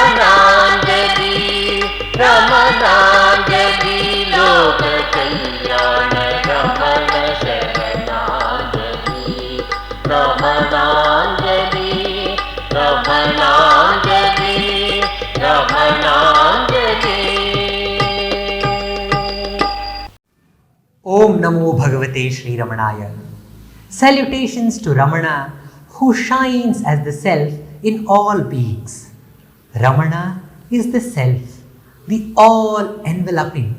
रमणांजलि रमणांजलि लोक कल्याण रमण शरणांजलि रमणांजलि रमणांजलि रमणांजलि। Om Namo Bhagavate Sri Ramanaya. Salutations to Ramana, who shines as the self in all beings. Ramana is the self, the all-enveloping.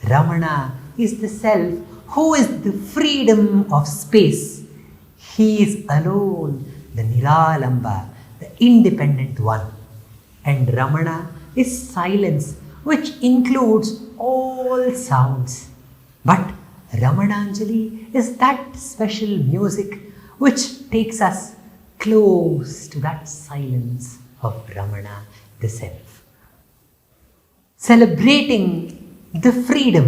Ramana is the self who is the freedom of space. He is alone, the Niralamba, the independent one. And Ramana is silence, which includes all sounds. But Ramananjali is that special music which takes us close to that silence of Ramana, the self. Celebrating the freedom,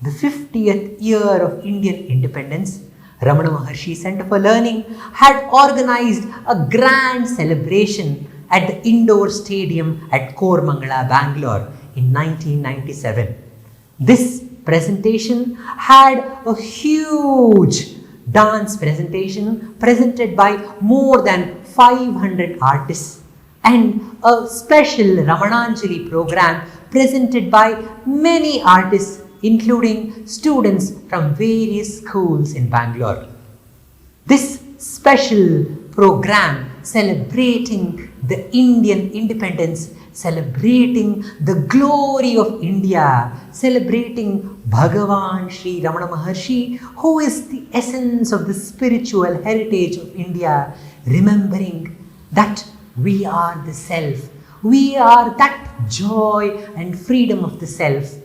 the 50th year of Indian independence, Ramana Maharshi Center for Learning had organized a grand celebration at the indoor stadium at Koramangala, Bangalore in 1997. This presentation had a huge dance presentation presented by more than 500 artists and a special Ramananjali program presented by many artists including students from various schools in Bangalore. This special program celebrating the Indian independence, celebrating the glory of India, celebrating Bhagavan Sri Ramana Maharshi, who is the essence of the spiritual heritage of India, remembering that we are the self, we are that joy and freedom of the self.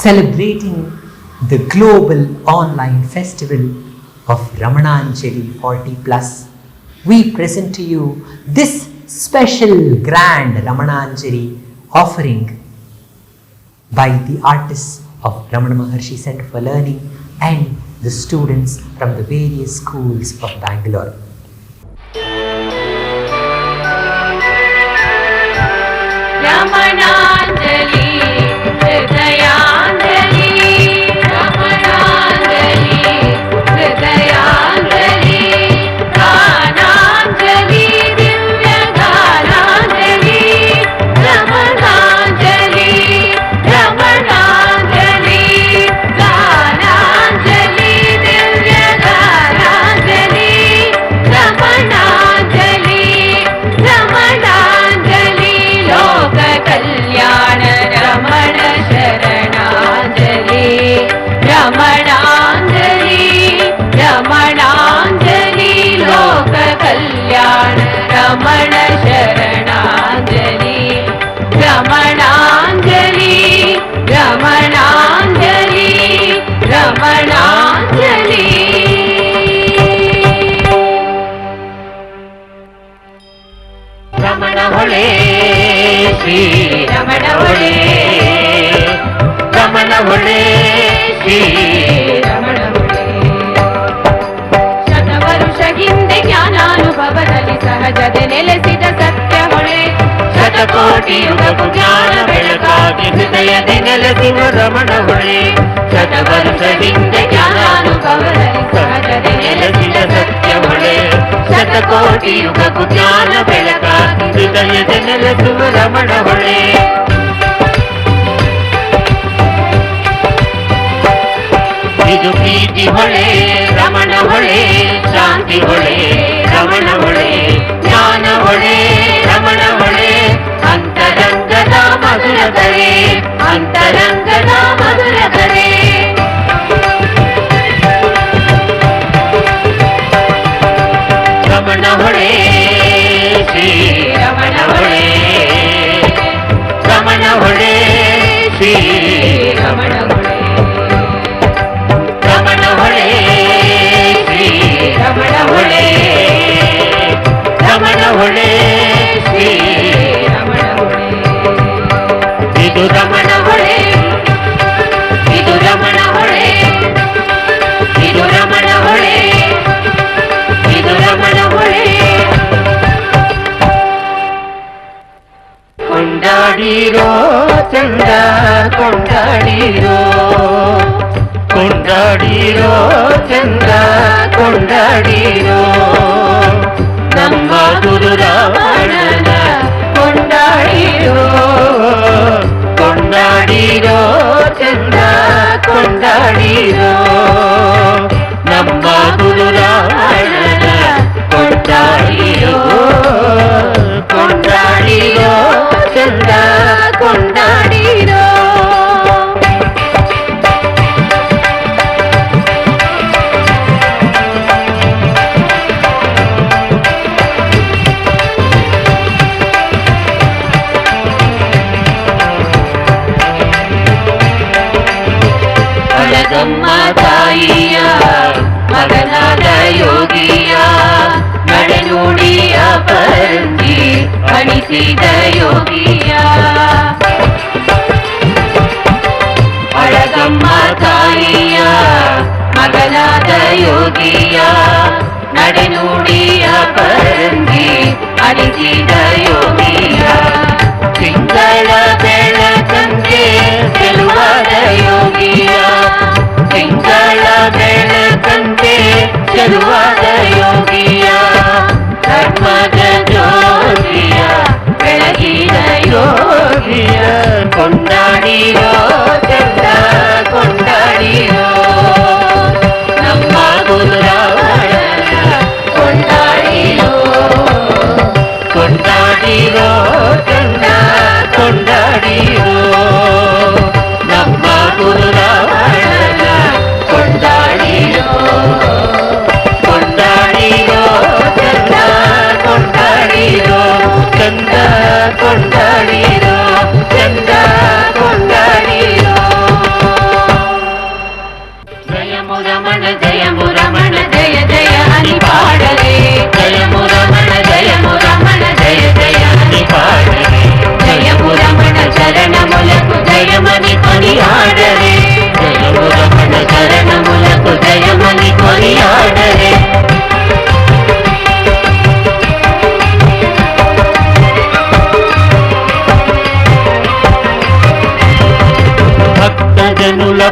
celebrating the global online festival of Ramananjali 40 plus, we present to you this special grand Ramananjali offering by the artists of Ramana Maharshi Center for Learning and the students from the various schools of Bangalore. Ramananjali, Hridayanjali, Ramananjali, Hridayanjali, Gananjali, Divya Gananjali, Ramananjali, Ramananjali, Gananjali, Divya Gananjali, Ramananjali, Ramananjali, Loka कल्याण रमण शरणांजलि रमणांजलि रमणांजलि लोक कल्याण रमण शरणांजलि रमणांजलि रमणांजलि रमणांजलि रमण होळे ಶ್ರೀ ರಮಣ ಹೊಳೆ ರಮಣ ಹೊಳೆ ಶ್ರೀ ರಮಣ ಹೊಳೆ ಶತವರುಷ ಹಿಂದೆ ಜ್ಞಾನಾನುಭವದಲ್ಲಿ ಸಹಜತೆ ನೆಲೆಸಿದ ಸತ್ಯ ಹೊಳೆ ಶತಕೋಟಿ ಯುಗಕ್ಕೂ ಜ್ಞಾನ ಬೆಳಕಾಗಿ ಹೃದಯದಿ ನೆಲೆಸಿದ ರಮಣ ಹೊಳೆ ಶತವರುಷ ಹಿಂದೆ ಜ್ಞಾನಾನುಭವದಲ್ಲಿ ಸಹಜತೆ ನೆಲೆಸಿದ ಸತ್ಯ ಹೊಳೆ ಶತಕೋಟಿ ಯುಗಕ್ಕೂ ಜ್ಞಾನ ಬೆಳಕಾಗಿ ಹೃದಯದಿ ನೆಲೆಸುವ ರಮಣ ಹೊಳೆ ಇದು ಪ್ರೀತಿ ಹೊಳೆ ರಮಣ ಹೊಳೆ ಶಾಂತಿ ಹೊಳೆ ರಮಣ ಹೊಳೆ ಜ್ಞಾನ ಹೊಳೆ ರಮಣ ಹೊಳೆ ಅಂತರಂಗದ ಮಧುರ ಕರೆ ಅಂತರಂಗದ ಮಧುರ ಕರೆ ರಮಣ ಹೊಳೆ ಶ್ರೀ ರಮಣ ಹೊಳೆ ರಮಣ ಹೊಳೆ ಶ್ರೀ ರಮಣ ಹೊಳೆ ರಮಣ ಹೊಳೆ ಶ್ರೀ ರಮಣ ಹೊಳೆ ರಮಣ ಹೊಳೆ ಶ್ರೀ ರಮಣ ಹೊಳೆ ಇದು ರಮಣ ಹೊಳೆ ಇದು ರಮಣ ಹೊಳೆ ಇದು ರಮಣ ಹೊಳೆ ಇದು ರಮಣ ಹೊಳೆ ಕೊಂಡಾಡಿರೋ ಚಂದ ಕೊಂಡಾಡಿರೋ ಕೊಂಡಾಡಿರೋ ಚಂದ ಕೊಂಡಾಡಿರೋ ನಮ್ಮ ಗುರು ರಾವಣನ ಕೊಂಡಾಡಿರೋ ಕೊಂಡಾಡಿರೋ ಚಂದ ಕೊಂಡಾಡಿರೋ ನಮ್ಮ ಗುರು ರಾವಣನ ಕೊಂಡಾಡಿರೋ ಕೊಂಡಾಡಿರೋ ಚಂದ ಕೊಂಡಾಡಿರೋ ಅಳಗಮ್ಮ ತಾಯಿಯ ಮಗನಾದ ಯೋಗಿಯ ನಡೆನುಡಿಯ ಪರಂಜಿ ಅಣಿಸಿದ ಯೋಗಿಯ ಅಳಗಮ್ಮ ತಾಯಿಯ ಮಗನಾದ ಯೋಗಿಯ ನಡೆನುಡಿಯ ಪರಂಜಿ ಅಣಿಸಿದ ಯೋಗಿಯ ತಿಂಗಳ ಬೆಳಕಂತೆ ಚೆಲುವಾದ ಯೋಗಿಯ ತಿಂಗಳ ಬೆಳಕಂತೆ ಚೆಲುವಾದ ಯೋಗಿಯ ಧರ್ಮದ ಜ್ಯೋತಿಯ ಬೆಳಗಿದ ಯೋಗಿಯ ಕೊಂಡಾಡಿರೋ ಚಂದ ಕೊಂಡಾಡಿರೋ ನಮ್ಮ ಗುರು ರಾವಣನ ಕೊಂಡಾಡಿರೋ ಕೊಂಡಾಡಿರೋ ಚಂದ ಕೊಂಡಾಡಿರೋ ನಮ್ಮ ಗುರು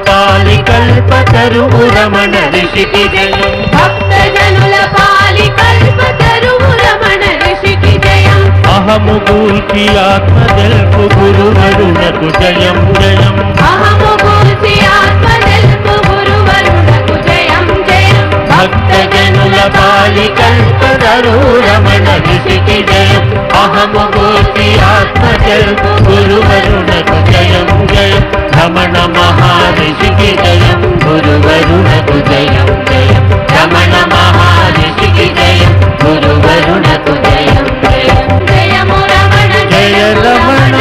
పాలి కల్పతరువు రమణ ఋషికి జయం భక్తజనుల పాలి కల్పతరువు రమణ ఋషికి జయం అహము గూల్చి ఆత్మ తెలుపు గురువరుణకు జయం జయం అహము గూల్చి ఆత్మ తెలుపు గురువరుణకు జయం జయం భక్తజనుల పాలి కల్పతరువు రమణ ఋషికి జయం అహము గూల్చి ఆత్మ తెలుపు గురువరుణకు జయం జయం రమణ మహారిషికి జయం గురువరుణకు జయం జయం రమణ మహారిషికి జయం గురువరుణకు జయం జయం జయము రమణ జయ రమణ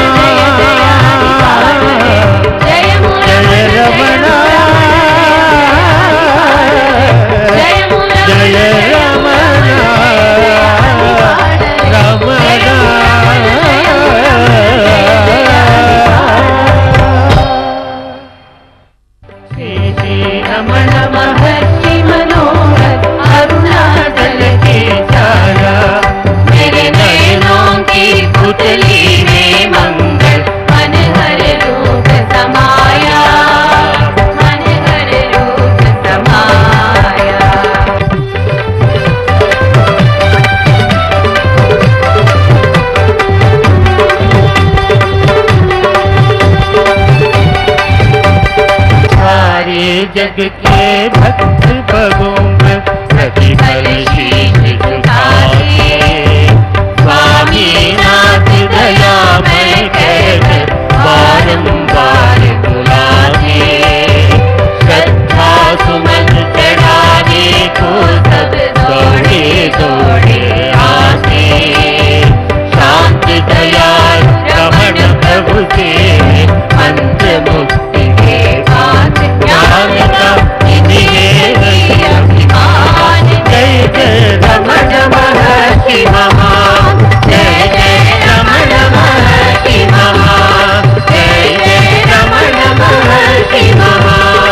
జయము జయ రమణ జయము జయ రమణ రమణ रमण महर्षि मनोहर अरुणाचल के छाया मेरे नयनों की पुतली में मंगल मनहर रूप समाया मनहर रूप समाया सारे जग के भक्त भगों प्रतिफल शीश झुकाए स्वामी नाथ दया मैं कहकर बारंबार बुलाए श्रद्धा सुमन चढ़ाने को सब दौड़े दौड़े आते शांत दयाल रमण प्रभु से मंत्र मुक्ति के पास ज्ञान का अभिमान जय जय रमण महर्षि महान जय जय रमण महर्षि महान जय जय रमण महर्षि महान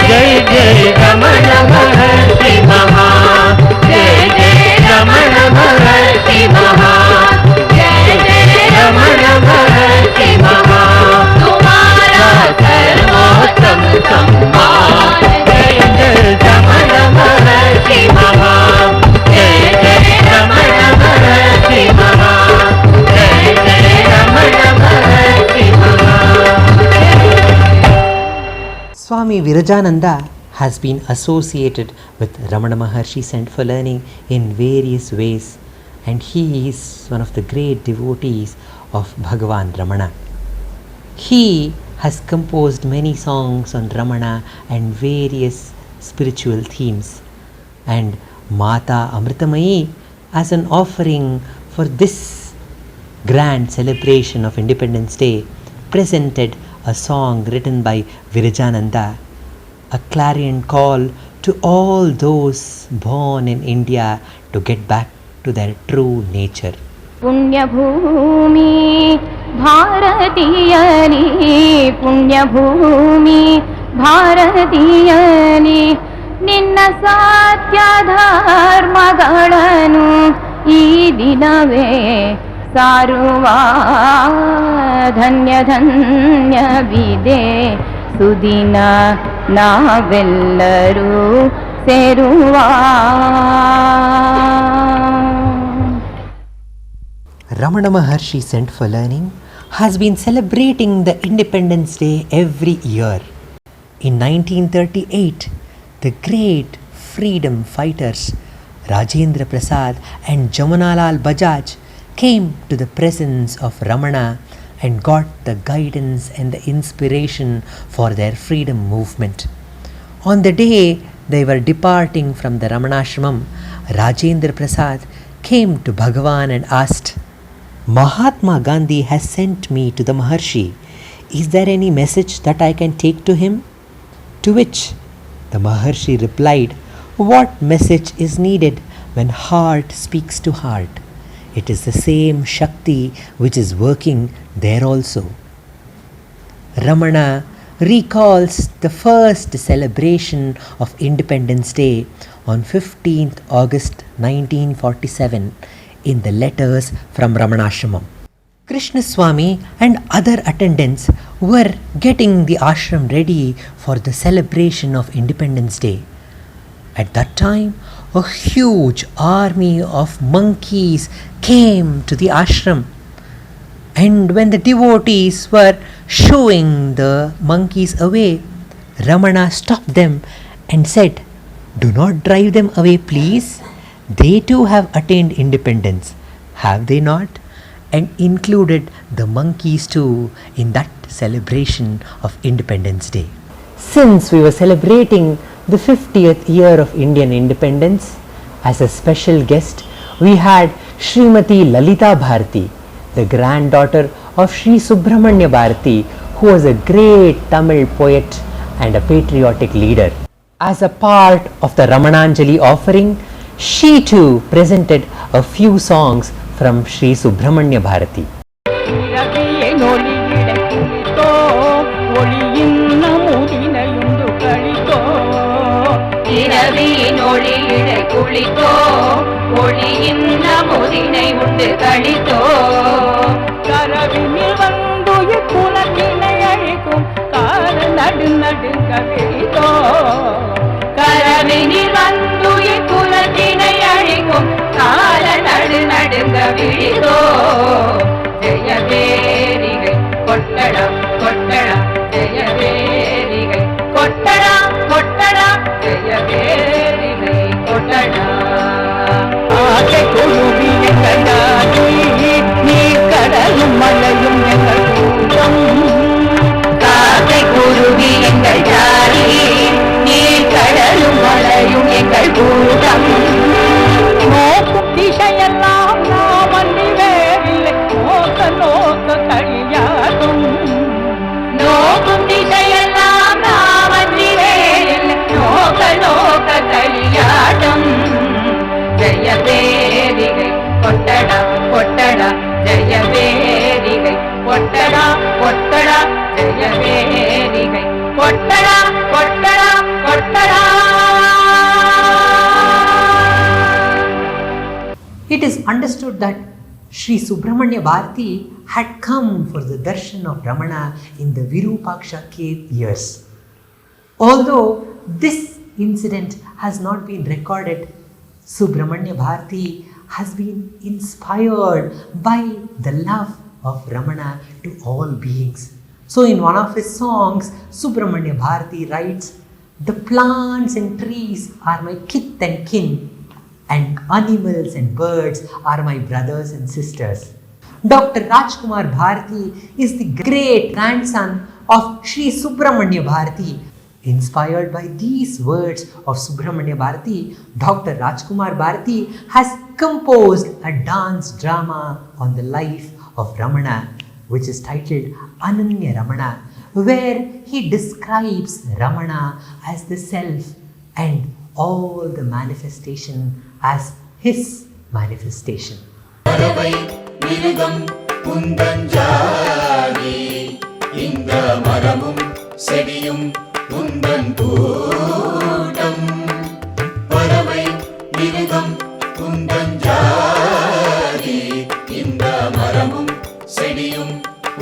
जय जय रमण महर्षि महान जय जय रमण महर्षि महान जय जय रमण महर्षि महान तुम्हारा सर्वोत्तम सम्मान जय जय रमण महर्षि महान जय जय रमण महर्षि महान जय जय रमण महर्षि महान Swami Virajananda has been associated with Ramana Maharshi Center for Learning in various ways, and he is one of the great devotees of Bhagavan Ramana. He has composed many songs on Ramana and various spiritual themes, and Mata Amritamayi, as an offering for this grand celebration of Independence Day, presented a song written by Virajananda, a clarion call to all those born in India to get back to their true nature. पुण्यभूमि भारतीयनी पुण्यभूमि भारतीयनी ನಿನ್ನ ಸತ್ಯ ಧರ್ಮಗಳನ್ನು ಈ ದಿನವೇ ಸಾರುವ ಧನ್ಯ ಧನ್ಯವಿದೆ ಸುದಿನ ನಾವೆಲ್ಲರೂ ಸೇರುವ Ramana Maharshi Center for Learning has been celebrating the Independence Day every year. In 1938, the great freedom fighters Rajendra Prasad and Jamunalal Bajaj came to the presence of Ramana and got the guidance and the inspiration for their freedom movement. On the day they were departing from the Ramanashramam, Rajendra Prasad came to Bhagavan and asked, Mahatma Gandhi has sent me to the Maharshi. Is there any message that I can take to him? To which the Maharshi replied, what message is needed when heart speaks to heart? It is the same Shakti which is working there also. Ramana recalls the first celebration of Independence Day on 15th August 1947 in the letters from Ramanashramam. Krishnaswamy and other attendants were getting the ashram ready for the celebration of Independence Day. At that time, a huge army of monkeys came to the ashram. And when the devotees were showing the monkeys away, Ramana stopped them and said, "Do not drive them away, please. They too have attained independence, have they not?" And included the monkeys too in that celebration of Independence Day. Since we were celebrating the 50th year of Indian independence, as a special guest, we had Srimati Lalita Bharti, the granddaughter of Sri Subramanya Bharati, who was a great Tamil poet and a patriotic leader. As a part of the Ramananjali offering, she too presented a few songs from Sri Subramanya Bharati. இரவியின் ஒளியிடை குளித்தோ ஒளியின் நமுதினை உண்டு கழித்தோ கரவினில் வந்துய குலத்தினை அழிக்கும் கால நடுங்க விழித்தோ கரவினில் வந்துய குலத்தினை அழிக்கும் கால நடுங்க விழித்தோ ஜெயவேரிகை கொட்டடா கொட்டடா ஜெயவேரிகை கொட்டடா கொட்டடா ஜெயவேரிகை கொட்டடா ஆசை குழுவி எங்கள் ஜாதி நீர் கடலும் மலையும் எங்கள் கூட்டம் காசை குருவி எங்கள் ஜாதி நீர் கடலும் மலையும் எங்கள் கூட்டம் நோக்கும் திசையெல்லாம் நாம் அன்றி வேறில்லை நோக்க நோக்க கழியாகும் நோக்கும் திசையெல்லாம் நாம் அன்றி வேறில்லை நோக்க நோக்க கழியாடும் ஜெயவேரிகை கொட்டடா கொட்டடா ஜெயவேரிகை கொட்டடா கொட்டடா ஜெயவேரிகை கொட்டடா கொட்டடா கொட்டடா. It is understood that Sri Subramanya Bharati had come for the darshan of Ramana in the Virupaksha cave years. Although this incident has not been recorded, Subramanya Bharati has been inspired by the love of Ramana to all beings. So in one of his songs, Subramanya Bharati writes, "The plants and trees are my kith and kin, and animals and birds are my brothers and sisters." Dr. Rajkumar Bharati is the great grandson of Sri Subramanya Bharati. Inspired by these words of Subramanya Bharati, Dr. Rajkumar Bharati has composed a dance drama on the life of Ramana, which is titled Ananya Ramana, where he describes Ramana as the self and all the manifestation as his manifestation. பறவை மிருகம் உந்தஞ்சாதி இந்த மரமும் செடியும் உந்தன் கூட்டம் பறவை மிருகம் உந்தஞ்சாதி இந்த மரமும் செடியும்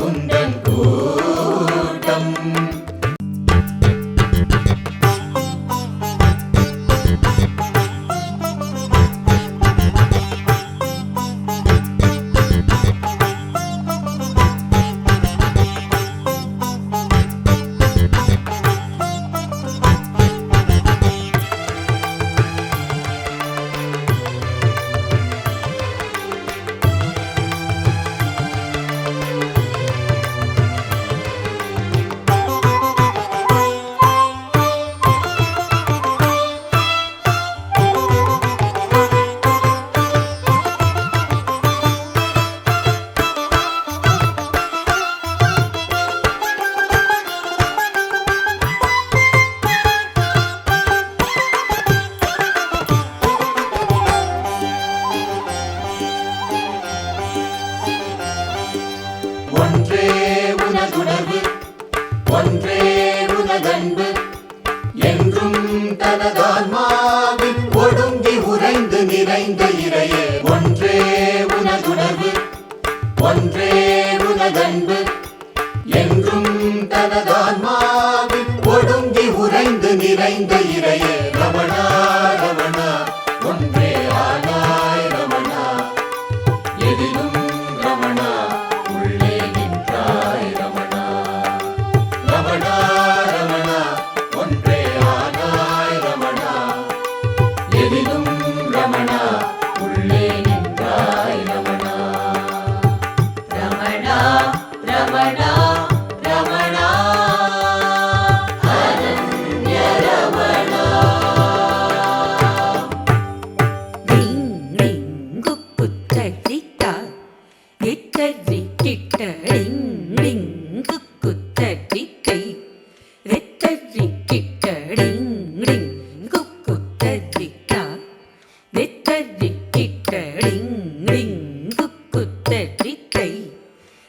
உந்தன் கூட்டம். தனதான்மாவில் ஒடுங்கி உறைந்து நிறைந்த இறையே ரமணா ரமணா ஒன்றே ஆனாய் ரமணா எதிலும் ரமணா உள்ளே நின்றாய் ரமணா ரமணா ரமணா ஒன்றே ஆனாய் ரமணா எதிலும் ரமணா உள்ளே நின்றாய் ரமணா ரமணா ரமணா ரமணா அனன்ய ரமணா ரிங் ரிங் குக்குத்தரித்தா கிட்டரி கிட்ட ரிங் ரிங் குக்குத்தரிக்கை ரெத்தரி கிட்ட ரிங் ரிங் குக்குத்தரித்தா ரெத்தரி கிட்ட ரிங் ரிங் குக்குத்தரிக்கை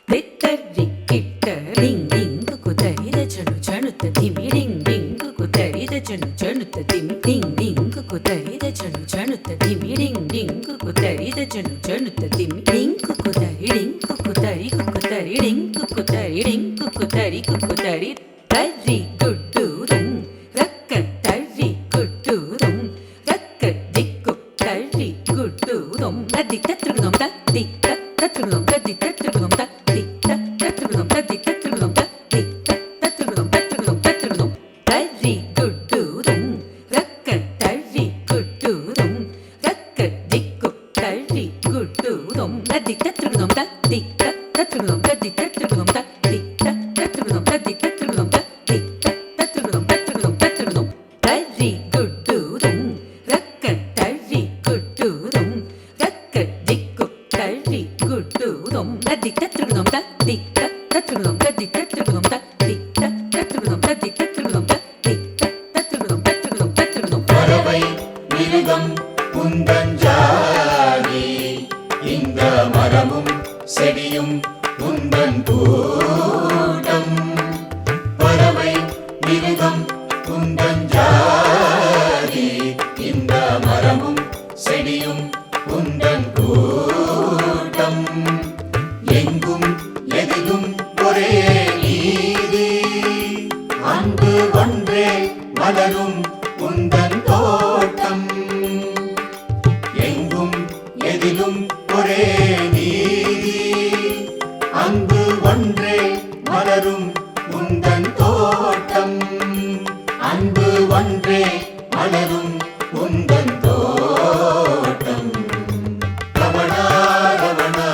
ரெத்தரி கிட்ட ரிங் ரிங் குக்குத்தரித ஜனு ஜனுத்த திமி ரிங் ரிங் குக்குத்தரித ஜனு ஜனுத்த திமி ரிங் ரிங் குக்குத்தரித ஜனு ஜனுத்த திமி ரிங் ரிங் குக்குத்தரித ஜனு ஜனுத்த திமி ரிங் குக்குத்தரி ரிங் குக்குத்தரி ரிங் குக்குத்தரி குக்குத்தரி தரி குட்டூரும் ரக்க தரி குட்டூரும் ரக்க திக்கு தரி குட்டூரும் ததி தத்ருகம் ததி தத்ருகம் ததி தத்ருகம் ததி தத்ருகம் ததி தத்ருகம் ததி தத்ருகம் தத்ருகம் தத்ருகம் தரி குட்டூரும் ரக்க தரி குட்டூரும் ரக்க திக்கு தரி குட்டூரும் ததி தத்ருகம் ததி தத்ருகம் ததி தத்ருகம் ததி தத்ருகம் ததி தத்ருகம் ததி தத்ருகம் தத்ருகம் தத்ருகம் தரி குட்டூரும் ரக்க தரி குட்டூரும் ரக்க திக்கு தரி குட்டூரும் ததி தத்ருகம் ததி தத்ருகம் ததி தத்ருகம் ததி தத்ருகம் ததி தத்ருகம் ததி தத்ருகம் தத்ருகம் தத்ருகம் பறவை மிருகம் உந்தஞ்சாதி இந்த மரமும் செடியும் உந்தன் கூட்டம் பறவை மிருகம் உந்தஞ்சாதி இந்த மரமும் செடியும் உந்தன் கூட்டம் எங்கும் எதிலும் ஒரே நீதி அன்பு ஒன்றே மலரும் உந்தன் தோட்டம் எங்கும் எதிலும் ஒரே நீதி அன்பு ஒன்றே மலரும் உந்தன் தோட்டம் அன்பு ஒன்றே மலரும் உந்தன் தோட்டம் ரமணா ரமணா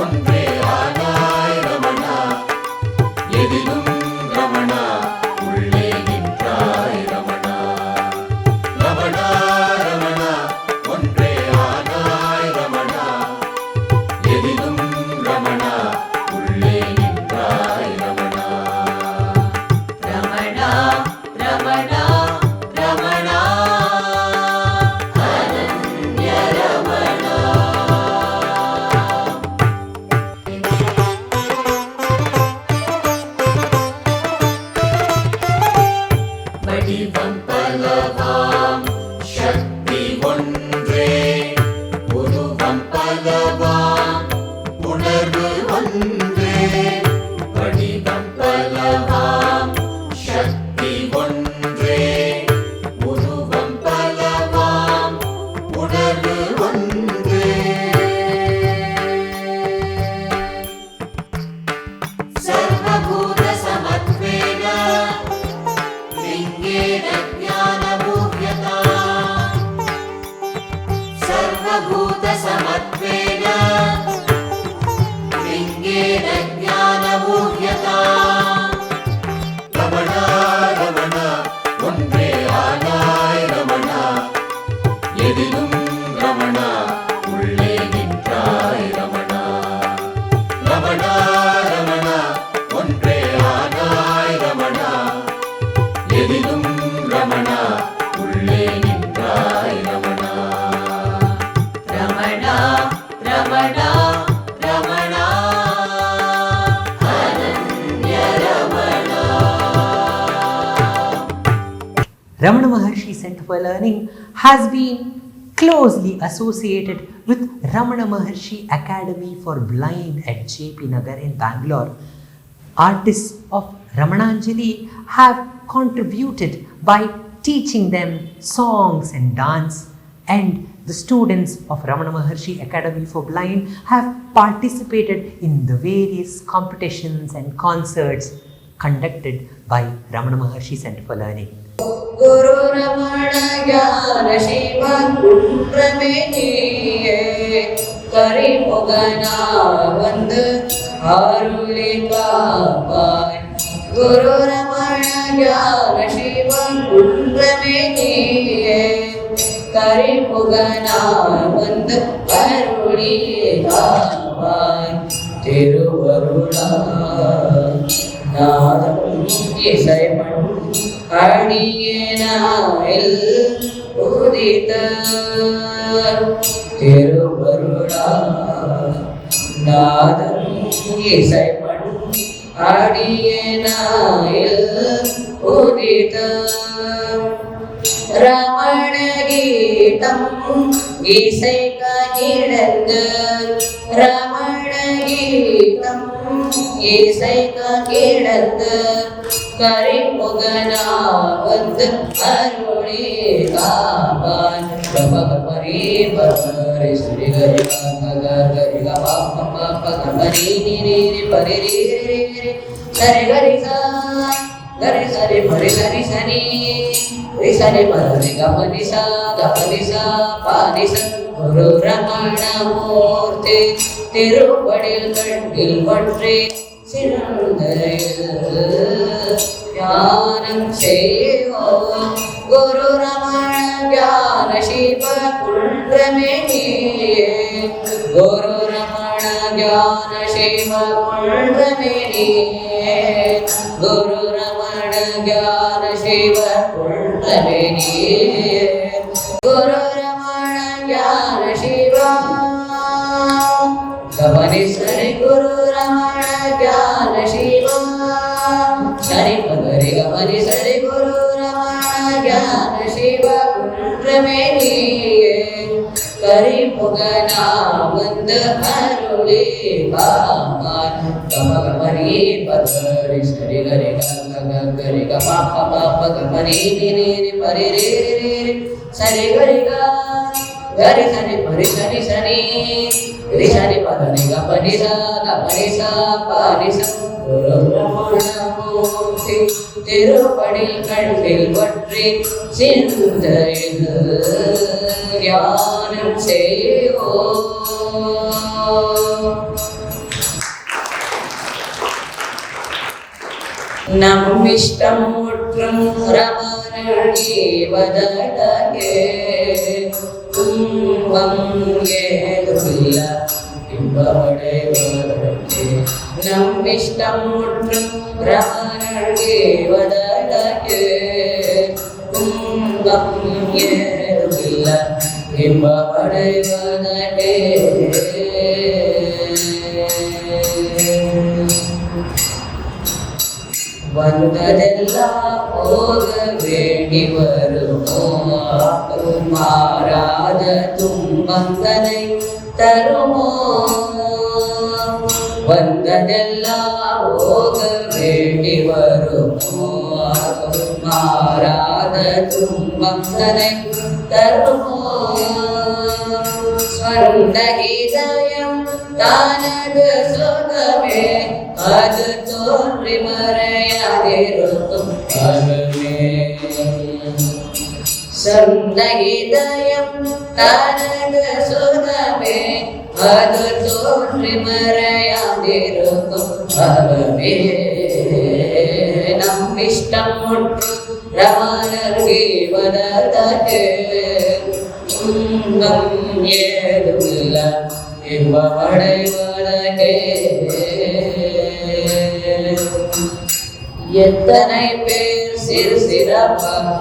ஒன்றே ஆனாய் ரமணா எதிலும் ரமணா உள்ளே நின்றாய் ரமணா ரமணா ரமணா ஒன்றே ஆனாய் ரமணா எதிலும் ரமணா உள்ளே நின்றாய் ரமணா ரமணா ரமணா ரமணா அனன்ய ரமணா வடிவம் பலவாம் சக்தி ஒன்றே உருவம் பலவாம் உணர்வு ஒன்றே வடிவம் பலவாம் சக்தி ஒன்றே உருவம் பலவாம் உணர்வு ஒன்றே சர்வபூத சமத்வேன லிங்கேன ஞானமூஹ்யதா சர்வபூத சமத்வேன லிங்கேன ஞானமூஹ்யதா ரமணா ரமணா ஒன்றே ஆனாய் ரமணா எதிலும் ரமணா உள்ளே நின்றாய் ரமணா ரமணா ரமணா ஒன்றே ஆனாய் ரமணா எதிலும் ரமணா உள்ளே நின்றாய் ரமணா ரமணா ரமணா ரமணா அனன்ய Ramana Ramana Maharshi Center for Learning has been closely associated with Ramana Maharshi Academy for Blind at JP Nagar in Bangalore. Artists of Ramananjali have contributed by teaching them songs and dance, and the students of Ramana Maharshi Academy for Blind have participated in the various competitions and concerts conducted by Ramana Maharshi Center for Learning. Guru Ramana Jnana Shiva Kundrameniye Kari Mogana Vand Arulika Pai. Guru Ramana Jnana Shiva Kundrameniye Kari Mogana Vand Arulika Pai. Tiruvarula நாதம் இசைமண் அடியேனாயில் உதித்த திருவருளா நாதம் இசைமண் அடியேனாயில் உதித்த ரமண கீதம் இசைக்க கிடந்து ரமண கீதம் இசைக்க கிடந்து கரிமுகனா வந்து அருளே காப்பான் பரி பரி ஸ்ரீ கரி கரி பாப்ப கமரி நீரி பரி ரீ சரி கரி சா கரி சரி பரி சரி சனி ரி சரி பரி கமனி சா பானி ச குரு ரமண மூர்த்தி திருவடில் கண்ணில் பற்றி ஞானம் செய்வோம் குரு ரமண ஞான சிவ குன்றமேனியே குரு ரமண ஞான சிவ குன்றமேனியே குரு ரமண ஞான சிவ குன்றமேனியே குரு ரமண ஞான சிவ கபனி சரி குரு ரமண ஞான சிவ சரி பகரி கபனி சரி குரு ரமண ஞான சிவ குன்றமேனியே கரி முகனா வந்து அருளே காப்பான் கம கமரி பகரி சரி கரி கரி பாப்ப கமரி நீரி பரி ரே சரி கரி gari sani pari sani sani ri sani padani gapani sa pani sa guru ramana murti திருப்படில் கண்ணில் பற்றி சிந்தையில் ஞானம் செய்வோம். நம்மிஷ்டம் முற்றும் ரமணீவதடகே துன்பம் ஏதுமில்ல இன்பமடைவதற்கே. நம்மிஷ்டம் முற்றும் ரமணீவதடகே துன்பம் ஏதுமில்ல இன்பமடைவதற்கே. வந்ததெல்லாம் போக வேண்டி வருமோ மாறாத துன்பங்களை தருமோ. வந்ததெல்லாம் போக வேண்டி வருமோ மாறாத துன்பங்களை தருமோ. ஸ்வர்ண இதயம் தானது சுகமே அது தோன்றி மறையாதிருக்கும் அருமே. சொன்ன இதயம் தனது சுகமே அது தோன்றி மறையாதிருக்கும் அருமே. நம் இஷ்டம் முற்று ரமணர் கீவதற்கு துன்பம் ஏதுமில்ல இன்பமடைவதற்கே. எத்தனை பேர் சிறு சிறப்பாரும்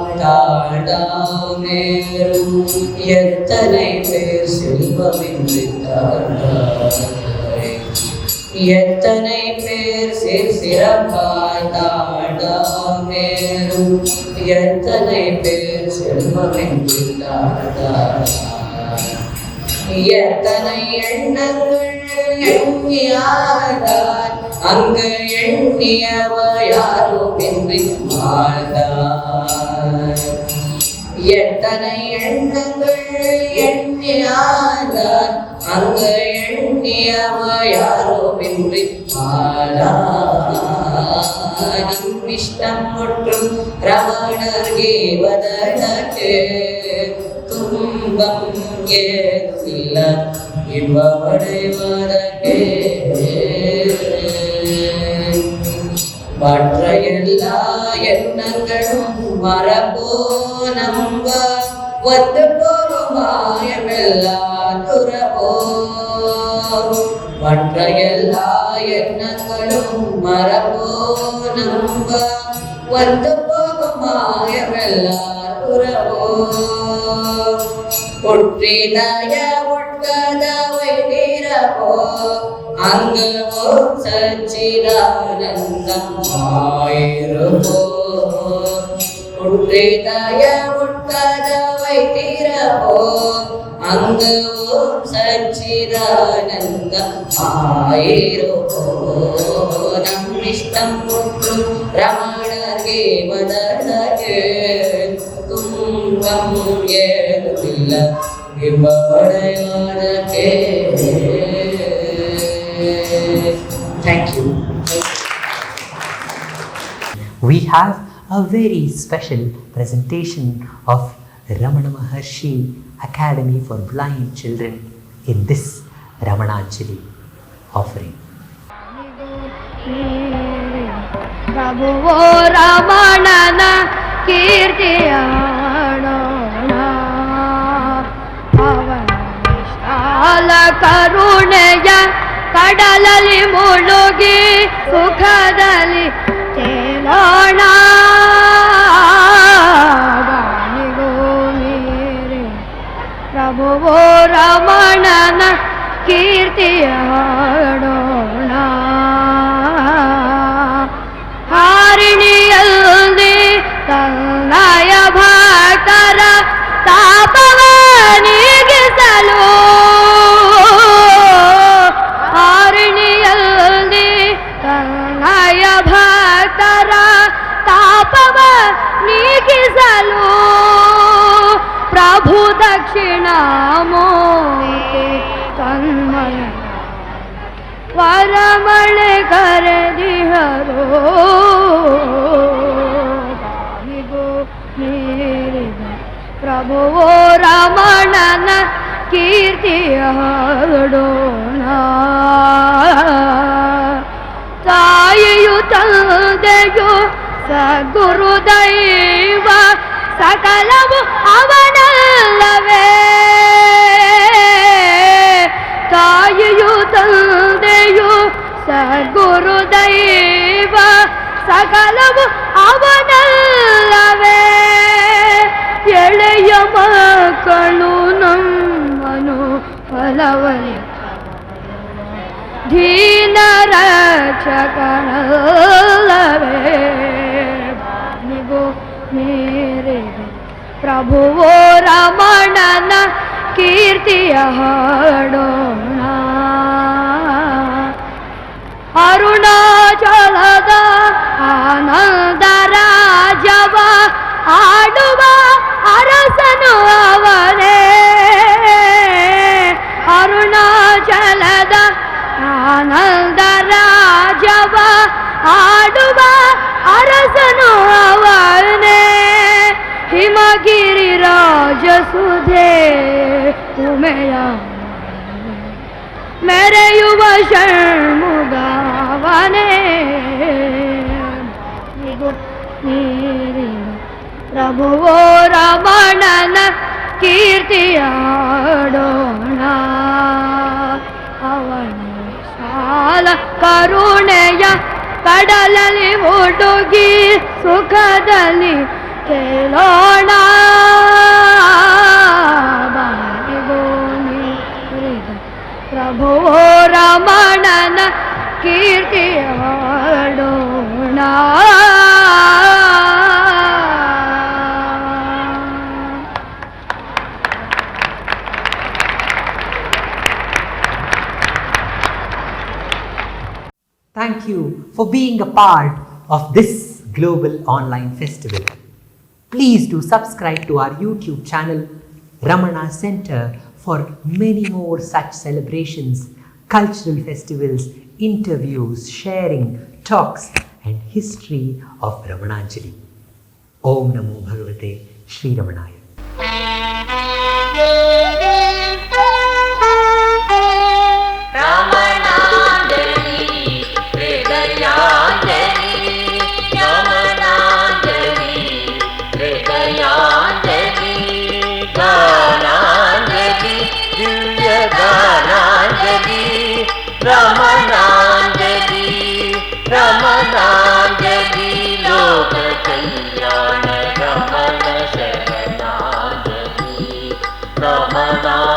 எத்தனை பேர் செல்வமின்றி தாழ்ந்தாய். எத்தனை பேர் சிறு சிறப்பாய் தாழ்ந்தாமேரும் எத்தனை பேர் செல்வமின்றி தாழ்ந்தாய். எத்தனை எண்ணங்கள் எண்ணியாதான் அங்கு எண்ணியவையார் இன்றி வாழ்ந்தார். எத்தனை எண்ணங்கள் எண்ணியாதார் அங்கு எண்ணியவ யாரோமின்றி நம் இஷ்டம் மற்றும் ரமணர் கேவதற்கு துன்பம் ஏதுமில்ல இவ்வடைவதற்கே. மற்ற எல்லா எண்ணங்களும் மரபோ நம்ப ஒத்து போகும் மாயமெல்லா துறவோ. மற்ற எல்லா எண்ணங்களும் மரபோ நம்ப ஒத்து போகும் மாயமெல்லா துறவோ. புற்றிதய உட்கதவை தீரவோ அங்கு ஓம் சச்சிதானந்தம் ஆயிருப்போ. புற்றிதய உட்கதவை தீரவோ அங்கு ஓம் சச்சிதானந்தம் ஆயிருப்போ. நம் இஷ்டம் முற்றும் ரமணர் கேவதற்கு துன்பம் ஏதுமில்ல இவ்வடைவதற்கே. Thank you. We have a very special presentation of Ramana Maharshi Academy for Blind Children in this Ramananjali offering. ಪ್ರಭುವೋ ರಮಣನ ಕೀರ್ತಿಯಾಡೋಣ, ಅವನ ವಿಶಾಲ ಕರುಣೆಯ ಕಡಲಲ್ಲಿ ಮುಳುಗಿ ಸುಖದಲ್ಲಿ ತೇಲೋಣ. ಬಾನಿಗೂ ಮೀರಿ ಪ್ರಭುವೋ ರಮಣನ ಕೀರ್ತಿಯಾಡೋಣ. ಹಾರಿಣಿಯಲ್ಲಿ ತನ್ನಯ ಭಕ್ತರ ತಾಪವ ನೀಗಿಸಲು, ಹಾರಿಣಿಯಲ್ಲಿ ತನ್ನಯ ಭಕ್ತರ ತಾಪವ ನೀಗಿಸಲು ಪ್ರಭು ದಕ್ಷಿಣಾಮೂರ್ತಿ ತನ್ಮಯ ವರಮಳೆ ಕರೆದಿಹರೋ. ಬಾನಿಗೂ ಮೀರಿದ ಪ್ರಭುವೋ ರಮಣನ ಕೀರ್ತಿಯಾಡೋಣ. ತಾಯಿಯು ತಂದೆಯು ಸದ್ಗುರು ದೈವ ಸಕಲವು ಅವನಲ್ಲವೇ. ತಾಯಿಯು ತಂದೆಯು ಸದ್ಗುರು ದೈವ ಸಕಲವು ಅವನಲ್ಲವೇ. ಎಳೆಯ ಮಕ್ಕಳು ನಮ್ಮನು ಫಲವಲಿ ದೀನ ರಕ್ಷಕನಲ್ಲವೇ. ಬಾನಿಗೂ ಮೀರಿದೆ ಪ್ರಭುವೋ ರಮಣನ ಕೀರ್ತಿಯಾಡೋಣ. ಅರುಣಾಚಲದ ಆನಂದ ರಾಜವ ಆಡುವ ಅರಸನು ಅವನೇ. ಅರುಣಾಚಲದ ಆನಂದ ರಾಜವ ಆಡುವ ಅರಸನು ಅವನೇ. ಹಿಮಗಿರಿ ರಾಜಸುಧೆ ಉಮೆಯ ಮೆರೆಯುವ ಷಣ್ಮುಗವನೇ. ನೀರಿನ ಪ್ರಭುವೋ ರಮಣನ ಕೀರ್ತಿಯಾಡೋಣ. ಅವನ ಶಾಲ ಕರುಣೆಯ ಕಡಲಲ್ಲಿ ಹುಡುಗಿ ಸುಖದಲ್ಲಿ ಕೇಳೋಣ. ಬಾನಿಗೂ ನೀರಿದ ಪ್ರಭುವೋ ರಮಣನ ಕೀರ್ತಿಯಾಡೋಣ. Thank you for being a part of this global online festival. Please do subscribe to our YouTube channel, Ramana Center, for many more such celebrations, cultural festivals, interviews, sharing, talks, and history of Ramananjali. Om Namo Bhagavate Sri Ramanaya. रमणांजलि रमणांजलि लोक कल्याण रमण शरणांजलि रमणा